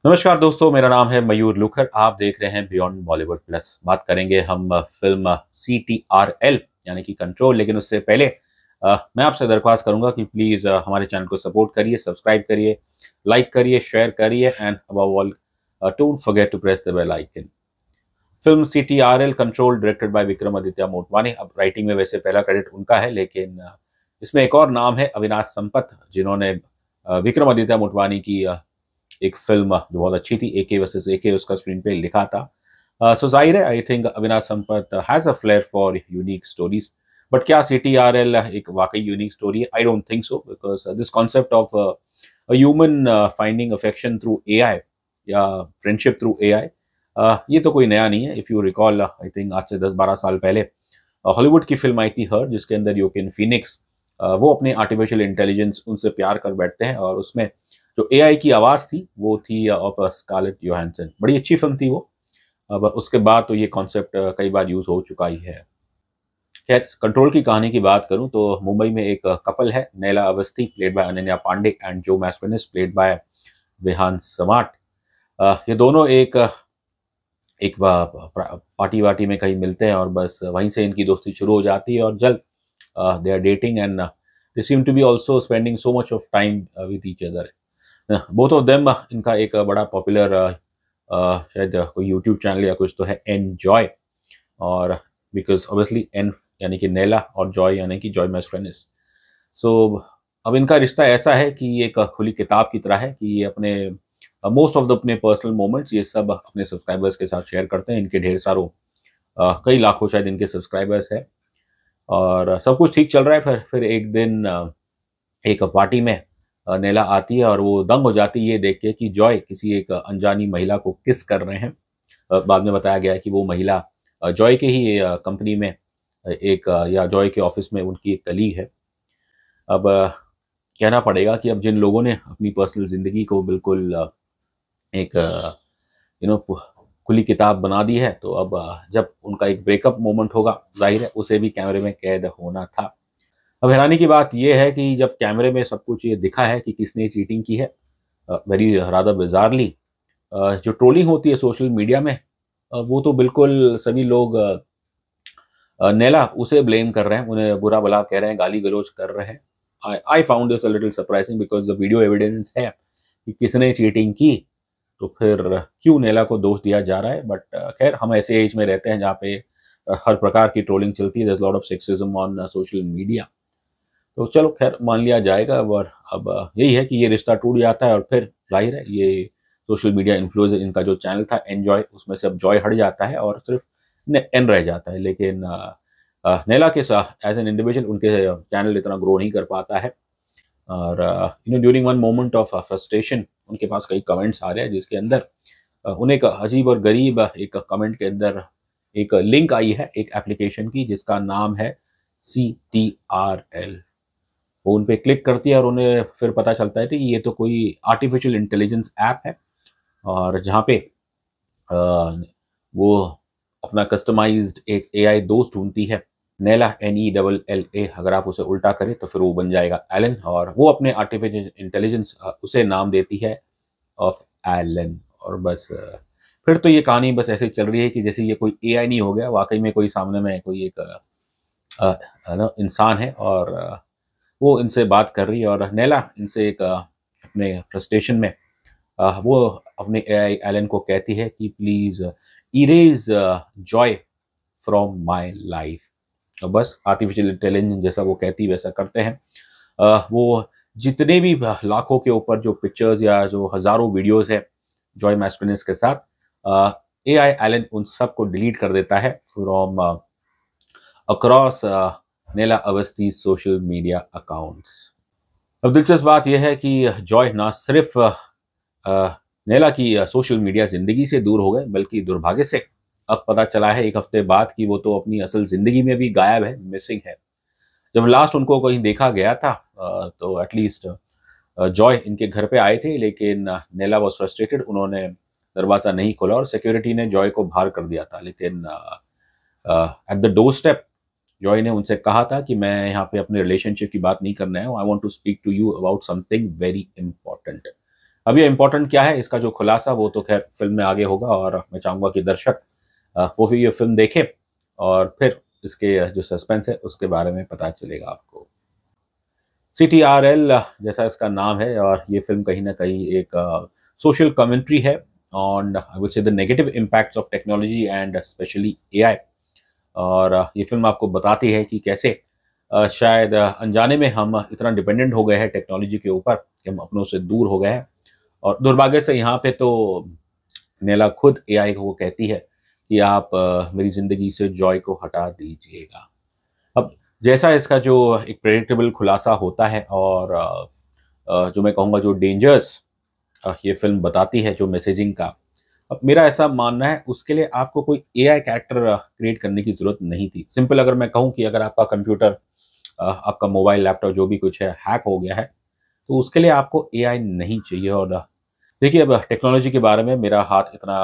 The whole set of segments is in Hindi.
नमस्कार दोस्तों, मेरा नाम है मयूर लुखर। आप देख रहे हैं बियॉन्ड बॉलीवुड प्लस। बात करेंगे हम फिल्म CTRL यानी कि कंट्रोल। लेकिन उससे पहले मैं आपसे दरख्वास्त करूंगा कि प्लीज़ हमारे चैनल को सपोर्ट करिए, सब्सक्राइब करिए, लाइक करिए, शेयर करिए and above all don't forget to press the bell icon. Film CTRL control directed by Vikramaditya Motwani. अब राइटिंग में वैसे पहला क्रेडिट उनका है, लेकिन इसमें एक और नाम है अविनाश संपत, जिन्होंने विक्रमादित्य मोटवानी की एक फिल्म जो बहुत अच्छी थी, AK वर्सेस AK, उसका स्क्रीन पे लिखा था। सो जाहिर है, I think Avinash Sampat has a flair for unique stories. But क्या CTRL एक वाकई यूनिक स्टोरी है? I don't think so, because this concept of human finding affection through AI या फ्रेंडशिप थ्रू AI, ये तो कोई नया नहीं है। If you recall, I think आज से 10-12 साल पहले हॉलीवुड की फिल्म आई थी हर, जिसके अंदर योकिन फीनिक्स वो अपने आर्टिफिशियल इंटेलिजेंस उनसे प्यार कर बैठते हैं, और उसमें जो AI की आवाज़ थी वो थी ऑफ स्कारलेट जोहानसन। बड़ी अच्छी फिल्म थी वो। अब उसके बाद तो ये कॉन्सेप्ट कई बार यूज़ हो चुका ही है। खैर, कंट्रोल की कहानी की बात करूं तो मुंबई में एक कपल है, Naila Awasthi played by Ananya Pandey and जो मैस्पिनिस प्लेड बाय विहान समाट। ये दोनों एक एक पार्टी वार्टी में कहीं मिलते हैं और बस वहीं से इनकी दोस्ती शुरू हो जाती है, और जल्द they are dating and they seem to be also spending so much of time with each other. Both of them, इनका एक बड़ा पॉपुलर शायद कोई यूट्यूब चैनल या कुछ तो है, एनजॉय। और बिकॉज ऑब्वियसली एन यानी कि नैला और जॉय यानी कि जॉय मैस्ट्रेनिस। सो अब इनका रिश्ता ऐसा है कि ये एक खुली किताब की तरह है कि ये अपने मोस्ट ऑफ द अपने पर्सनल मोमेंट्स ये सब अपने सब्सक्राइबर्स के साथ शेयर करते हैं। इनके ढेर सारों कई लाखों शायद इनके सब्सक्राइबर्स हैं, और सब कुछ ठीक चल रहा है। फिर एक दिन एक पार्टी में नैला आती है और वो दंग हो जाती है ये देख के कि जॉय किसी एक अनजानी महिला को किस कर रहे हैं। बाद में बताया गया है कि वो महिला जॉय के ही कंपनी में एक या जॉय के ऑफिस में उनकी एक कलीग है। अब कहना पड़ेगा कि अब जिन लोगों ने अपनी पर्सनल ज़िंदगी को बिल्कुल एक यू नो खुली किताब बना दी है, तो अब जब उनका एक ब्रेकअप मोमेंट होगा, जाहिर है उसे भी कैमरे में कैद होना था। अब हैरानी की बात यह है कि जब कैमरे में सब कुछ ये दिखा है कि किसने चीटिंग की है, वेरी रादर बिजारली जो ट्रोलिंग होती है सोशल मीडिया में, वो तो बिल्कुल सभी लोग नैला उसे ब्लेम कर रहे हैं, उन्हें बुरा भला कह रहे हैं, गाली गलौज कर रहे हैं। I found this a little surprising because the video evidence है कि किसने चीटिंग की, तो फिर क्यों नैला को दोष दिया जा रहा है? बट खैर, हम ऐसे एज में रहते हैं जहाँ पे हर प्रकार की ट्रोलिंग चलती है। There is lot of sexism on social media. तो चलो खैर, मान लिया जाएगा। और अब यही है कि ये रिश्ता टूट जाता है, और फिर जाहिर है ये सोशल मीडिया इन्फ्लुएंसर इनका जो चैनल था एनजॉय, उसमें से अब जॉय हट जाता है और सिर्फ एन रह जाता है। लेकिन नैला के साथ एज एन इंडिविजुअल उनके चैनल इतना ग्रो नहीं कर पाता है। और during one moment of frustration उनके पास कई कमेंट्स आ रहे हैं, जिसके अंदर उन्हें एक अजीब और गरीब एक कमेंट के अंदर एक लिंक आई है एक एप्लीकेशन की, जिसका नाम है CTRL। वो उन पे क्लिक करती है और उन्हें फिर पता चलता है कि ये तो कोई आर्टिफिशियल इंटेलिजेंस ऐप है, और जहाँ पे अ, वो अपना कस्टमाइज्ड एक AI दोस्त ढूंढती है, नैला NELLA। अगर आप उसे उल्टा करें तो फिर वो बन जाएगा एलन, और वो अपने आर्टिफिशियल इंटेलिजेंस उसे नाम देती है ऑफ एलन। और बस फिर तो ये कहानी बस ऐसे ही चल रही है कि जैसे ये कोई AI नहीं हो गया, वाकई में कोई सामने में कोई एक है ना इंसान है, और वो इनसे बात कर रही है। और नैला इनसे एक अपने फ्रस्ट्रेशन में वो अपने AI एलन को कहती है कि please erase Joy from my life. और बस आर्टिफिशियल इंटेलिजेंस जैसा वो कहती है वैसा करते हैं। वो जितने भी लाखों के ऊपर जो पिक्चर्स या जो हजारों वीडियोस है जॉय मैस्पिनिस के साथ, AI एलन उन सब को डिलीट कर देता है from across Naila Awasthi social media accounts. अब दिलचस्प बात यह है कि जॉय ना सिर्फ नैला की सोशल मीडिया जिंदगी से दूर हो गए, बल्कि दुर्भाग्य से अब पता चला है एक हफ्ते बाद कि वो तो अपनी असल जिंदगी में भी गायब है, मिसिंग है। जब लास्ट उनको कहीं देखा गया था, तो एटलीस्ट जॉय इनके घर पे आए थे, लेकिन नैला वॉज फ्रस्ट्रेटेड, उन्होंने दरवाज़ा नहीं खोला और सिक्योरिटी ने जॉय को बाहर कर दिया था। लेकिन at the door step Joy ने उनसे कहा था कि मैं यहाँ पे अपने रिलेशनशिप की बात नहीं करना है, I want to speak to you about something very important. अब ये इम्पोर्टेंट क्या है, इसका जो खुलासा वो तो खैर फिल्म में आगे होगा, और मैं चाहूँगा कि दर्शक वो भी ये फिल्म देखें और फिर इसके जो सस्पेंस है उसके बारे में पता चलेगा आपको। CTRL जैसा इसका नाम है, और ये फ़िल्म कहीं न कहीं एक सोशल कमेंट्री है on I would say the negative impacts of technology and specially AI. और ये फ़िल्म आपको बताती है कि कैसे शायद अनजाने में हम इतना डिपेंडेंट हो गए हैं टेक्नोलॉजी के ऊपर कि हम अपनों से दूर हो गए हैं। और दुर्भाग्य से यहाँ पे तो नेला खुद एआई को कहती है कि आप मेरी ज़िंदगी से जॉय को हटा दीजिएगा। अब जैसा इसका जो एक प्रेडिक्टेबल खुलासा होता है, और जो मैं कहूँगा जो डेंजर्स ये फ़िल्म बताती है, जो मैसेजिंग का, अब मेरा ऐसा मानना है उसके लिए आपको कोई एआई कैरेक्टर क्रिएट करने की ज़रूरत नहीं थी। सिंपल अगर मैं कहूँ कि अगर आपका कंप्यूटर, आपका मोबाइल, लैपटॉप जो भी कुछ है हैक हो गया है, तो उसके लिए आपको एआई नहीं चाहिए। और देखिए, अब टेक्नोलॉजी के बारे में मेरा हाथ इतना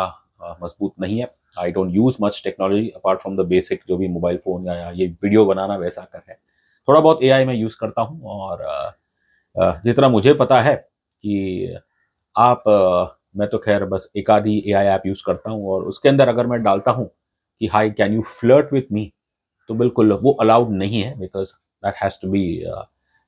मजबूत नहीं है। I don't use much technology apart from the basic जो भी मोबाइल फ़ोन या ये वीडियो बनाना वैसा कर है। थोड़ा बहुत एआई मैं यूज़ करता हूँ, और जितना मुझे पता है कि आप मैं तो ख़ैर बस एक आधी एआई ऐप यूज़ करता हूँ, और उसके अंदर अगर मैं डालता हूँ कि hi can you flirt with me, तो बिल्कुल वो अलाउड नहीं है, because that has to be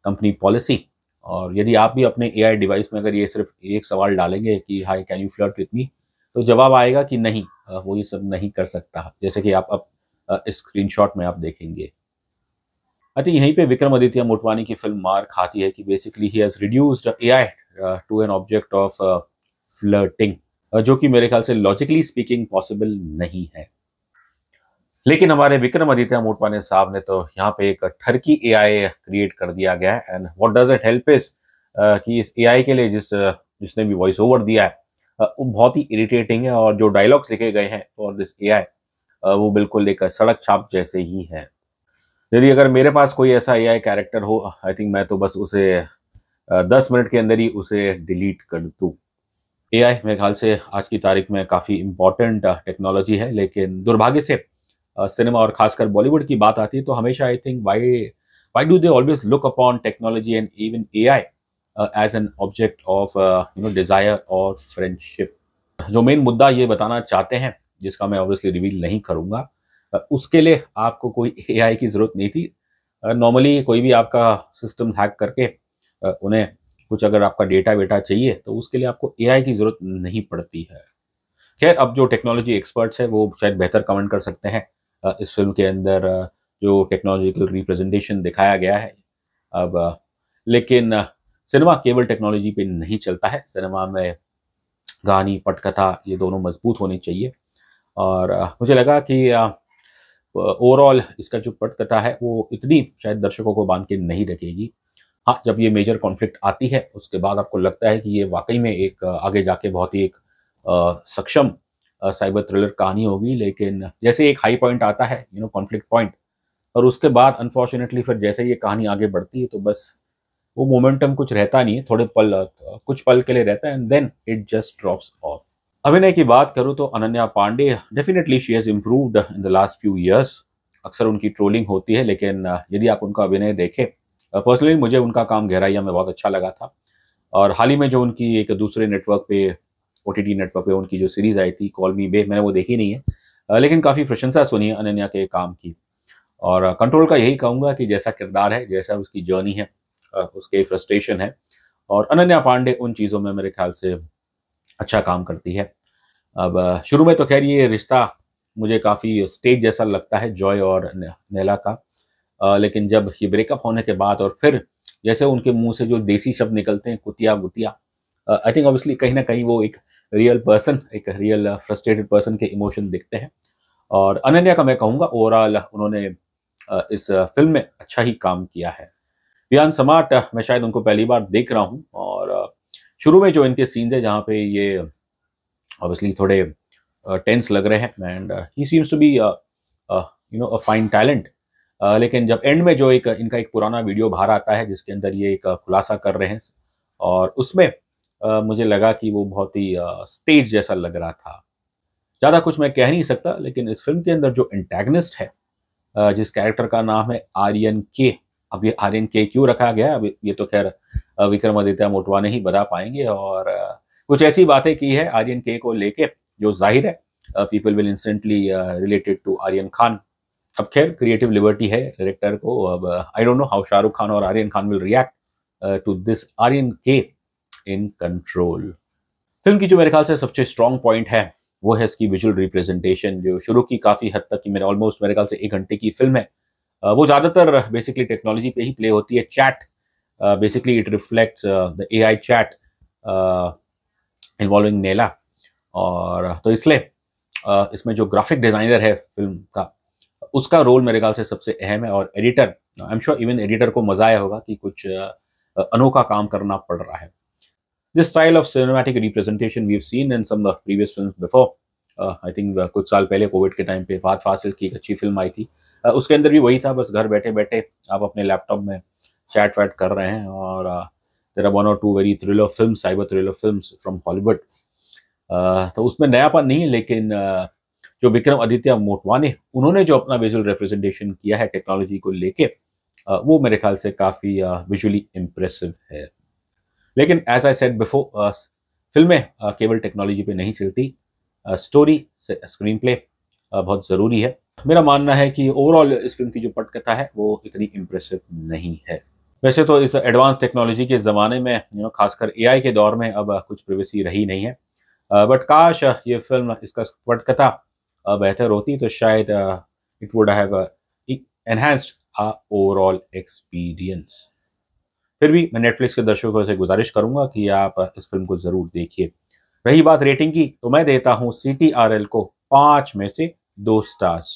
company policy. और यदि आप भी अपने एआई डिवाइस में अगर ये सिर्फ़ एक सवाल डालेंगे कि hi can you flirt with me, तो जवाब आएगा कि नहीं, वो ये सब नहीं कर सकता। जैसे कि आप अब इस स्क्रीनशॉट में आप देखेंगे। आई थिंक यहीं पे विक्रमादित्य मोटवानी की फ़िल्म मार खाती है कि basically he has reduced AI to an object of flirting, जो कि मेरे ख्याल से लॉजिकली स्पीकिंग पॉसिबल नहीं है। लेकिन हमारे विक्रमादित्य मोटवानी साहब ने तो यहाँ पे एक ठरकी एआई क्रिएट कर दिया गया है, and what does it help is कि इस एआई के लिए जिसने भी वॉइस ओवर दिया है वो बहुत ही इरिटेटिंग है, और जो डायलॉग्स लिखे गए हैं फॉर दिस एआई वो बिल्कुल एक सड़क छाप जैसे ही है। यदि अगर मेरे पास कोई ऐसा एआई कैरेक्टर हो, आई थिंक मैं तो बस उसे 10 मिनट के अंदर ही उसे डिलीट कर दूं। एआई मेरे ख्याल से आज की तारीख में काफ़ी इम्पोर्टेंट टेक्नोलॉजी है, लेकिन दुर्भाग्य से सिनेमा और खासकर बॉलीवुड की बात आती है तो हमेशा I think why do they always look upon technology and even AI as an object of desire और फ्रेंडशिप। जो मेन मुद्दा ये बताना चाहते हैं, जिसका मैं ऑब्वियसली रिवील नहीं करूंगा, उसके लिए आपको कोई एआई की ज़रूरत नहीं थी। नॉर्मली कोई भी आपका सिस्टम हैक करके उन्हें कुछ अगर आपका डेटा वेटा चाहिए तो उसके लिए आपको एआई की ज़रूरत नहीं पड़ती है। खैर, अब जो टेक्नोलॉजी एक्सपर्ट्स हैं वो शायद बेहतर कमेंट कर सकते हैं इस फिल्म के अंदर जो टेक्नोलॉजिकल रिप्रेजेंटेशन दिखाया गया है। अब लेकिन सिनेमा केवल टेक्नोलॉजी पे नहीं चलता है। सिनेमा में कहानी, पटकथा ये दोनों मजबूत होनी चाहिए, और मुझे लगा कि ओवरऑल इसका जो पटकथा है वो इतनी शायद दर्शकों को बांध के नहीं रखेगी। हाँ, जब ये मेजर कॉन्फ्लिक्ट आती है उसके बाद आपको लगता है कि ये वाकई में एक आगे जाके बहुत ही एक सक्षम साइबर थ्रिलर कहानी होगी। लेकिन जैसे एक हाई पॉइंट आता है, कॉन्फ्लिक्ट पॉइंट, और उसके बाद अनफॉर्चुनेटली फिर जैसे ये कहानी आगे बढ़ती है तो बस वो मोमेंटम कुछ रहता नहीं है। थोड़े पल, कुछ पल के लिए रहता है, and then it just drops off. अभिनय की बात करूँ तो Ananya Pandey, definitely she has improved in the last few years. अक्सर उनकी ट्रोलिंग होती है, लेकिन यदि आप उनका अभिनय देखें, पर्सनली मुझे उनका काम गहराइया में बहुत अच्छा लगा था। और हाल ही में जो उनकी एक दूसरे नेटवर्क पे, ओटीटी नेटवर्क पे उनकी जो सीरीज़ आई थी कॉल मी बे, मैंने वो देखी नहीं है, लेकिन काफ़ी प्रशंसा सुनी है अनन्या के काम की। और कंट्रोल का यही कहूँगा कि जैसा किरदार है, जैसा उसकी जर्नी है, उसके फ्रस्ट्रेशन है, और अनन्या पांडे उन चीज़ों में मेरे ख्याल से अच्छा काम करती है। अब शुरू में तो खैर ये रिश्ता मुझे काफ़ी स्टेज जैसा लगता है, जॉय और नेला का। लेकिन जब ये ब्रेकअप होने के बाद और फिर जैसे उनके मुंह से जो देसी शब्द निकलते हैं, कुतिया गुतिया, आई थिंक ऑब्वियसली कहीं ना कहीं वो एक रियल पर्सन, एक रियल फ्रस्ट्रेटेड पर्सन के इमोशन दिखते हैं। और अनन्या का मैं कहूँगा ओवरऑल उन्होंने इस फिल्म में अच्छा ही काम किया है। रियान समाट, मैं शायद उनको पहली बार देख रहा हूँ, और शुरू में जो इनके सीन्स है जहाँ पे ये ऑब्वियसली थोड़े टेंस लग रहे हैं, and he seems to be a fine talent. लेकिन जब एंड में जो एक इनका एक पुराना वीडियो बाहर आता है जिसके अंदर ये एक खुलासा कर रहे हैं, और उसमें मुझे लगा कि वो बहुत ही स्टेज जैसा लग रहा था। ज़्यादा कुछ मैं कह नहीं सकता, लेकिन इस फिल्म के अंदर जो एंटैगनिस्ट है, जिस कैरेक्टर का नाम है आर्यन के, अब ये आर्यन के क्यों रखा गया है, अब ये तो खैर विक्रमादित्य मोटवानी ही बता पाएंगे। और कुछ ऐसी बातें की है आर्यन के को लेके जो जाहिर है people will instantly related to Aryan Khan. अब खैर क्रिएटिव लिबर्टी है डायरेक्टर को। अब I don't know how Shahrukh Khan और Aryan Khan will react to this Aryan के इन कंट्रोल। फिल्म की जो मेरे ख्याल से सबसे स्ट्रॉन्ग पॉइंट है वो है इसकी विजुअल रिप्रेजेंटेशन, जो शुरू की काफ़ी हद तक की मेरे ख्याल से 1 घंटे की फिल्म है। वो ज़्यादातर बेसिकली टेक्नोलॉजी पे ही प्ले होती है। Chat basically it reflects the AI chat involving नेला। और तो इसलिए इसमें जो ग्राफिक डिज़ाइनर है फिल्म का, उसका रोल मेरे ख्याल से सबसे अहम है। और editor, I am sure even editor को मज़ा आया होगा कि कुछ अनोखा काम करना पड़ रहा है। This style of cinematic representation we've seen in some previous films before. I think कुछ साल पहले कोविड के टाइम पे फहद फासिल की एक अच्छी फिल्म आई थी, उसके अंदर भी वही था। बस घर बैठे बैठे आप अपने लैपटॉप में चैट वैट कर रहे हैं। और there are 1 or 2 very thriller film, cyber thriller films from Hollywood. तो उसमें नयापन नहीं है, लेकिन जो विक्रम आदित्य मोटवाने उन्होंने जो अपना विजुअल रिप्रेजेंटेशन किया है टेक्नोलॉजी को लेके, वो मेरे ख्याल से काफ़ी विजुअली इम्प्रेसिव है। लेकिन एज आई सेड बिफोर, फिल्में केवल टेक्नोलॉजी पे नहीं चलती, स्टोरी से स्क्रीन प्ले बहुत ज़रूरी है। मेरा मानना है कि ओवरऑल इस फिल्म की जो पटकथा है वो इतनी इम्प्रेसिव नहीं है। वैसे तो इस एडवांस टेक्नोलॉजी के ज़माने में खासकर एआई के दौर में अब कुछ प्राइवेसी रही नहीं है। बट काश ये फिल्म, इसका पटकथा बेहतर होती तो शायद it would have enhanced our overall experience. फिर भी मैं नेटफ्लिक्स के दर्शकों से गुजारिश करूंगा कि आप इस फिल्म को ज़रूर देखिए। रही बात रेटिंग की, तो मैं देता हूं CTRL को 5 में से 2 स्टार्स।